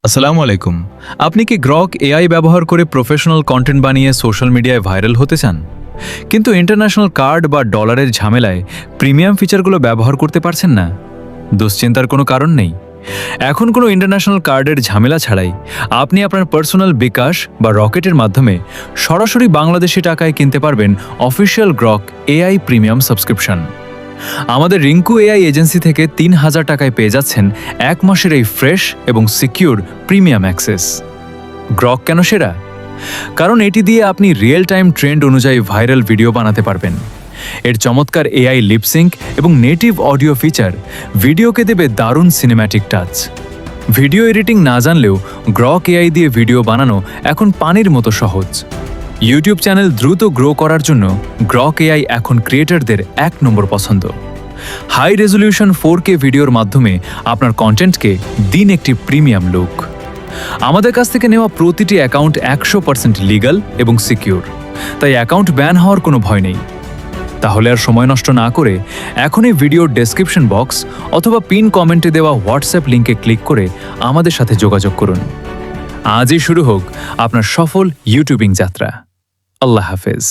আসসালামু আলাইকুম। আপনি কি গ্রক এআই ব্যবহার করে প্রফেশনাল কন্টেন্ট বানিয়ে সোশ্যাল মিডিয়ায় ভাইরাল হতে চান, কিন্তু ইন্টারন্যাশনাল কার্ড বা ডলারের ঝামেলায় প্রিমিয়াম ফিচারগুলো ব্যবহার করতে পারছেন না? দুশ্চিন্তার কোনো কারণ নেই। এখন কোনো ইন্টারন্যাশনাল কার্ডের ঝামেলা ছাড়াই আপনি আপনার পার্সোনাল বিকাশ বা রকেটের মাধ্যমে সরাসরি বাংলাদেশি টাকায় কিনতে পারবেন official Grok AI premium subscription. আমাদের রিঙ্কু এআই এজেন্সি থেকে ৩,০০০ টাকায় পেয়ে যাচ্ছেন ১ মাসের এই ফ্রেশ এবং সিকিউর প্রিমিয়াম অ্যাক্সেস। গ্রক কেন সেরা? কারণ এটি দিয়ে আপনি রিয়েল টাইম ট্রেন্ড অনুযায়ী ভাইরাল ভিডিও বানাতে পারবেন। এর চমৎকার এআই লিপসিঙ্ক এবং নেটিভ অডিও ফিচার ভিডিওকে দেবে দারুণ সিনেম্যাটিক টাচ। ভিডিও এডিটিং না জানলেও গ্রক এআই দিয়ে ভিডিও বানানো এখন পানির মতো সহজ। ইউটিউব চ্যানেল দ্রুত গ্রো করার জন্য গ্রক এআই এখন ক্রিয়েটরদের ১ নম্বর পছন্দ। হাই রেজলিউশন 4K ভিডিওর মাধ্যমে আপনার কন্টেন্টকে দিন একটি প্রিমিয়াম লুক। আমাদের কাছ থেকে নেওয়া প্রতিটি অ্যাকাউন্ট ১০০% লিগ্যাল এবং সিকিউর, তাই অ্যাকাউন্ট ব্যান হওয়ার কোনো ভয় নেই। তাহলে আর সময় নষ্ট না করে এখনই ভিডিওর ডেসক্রিপশন বক্স অথবা পিন কমেন্টে দেওয়া হোয়াটসঅ্যাপ লিঙ্কে ক্লিক করে আমাদের সাথে যোগাযোগ করুন। আজই শুরু হোক আপনার সফল ইউটিউবিং যাত্রা। আল্লাহ হাফেজ।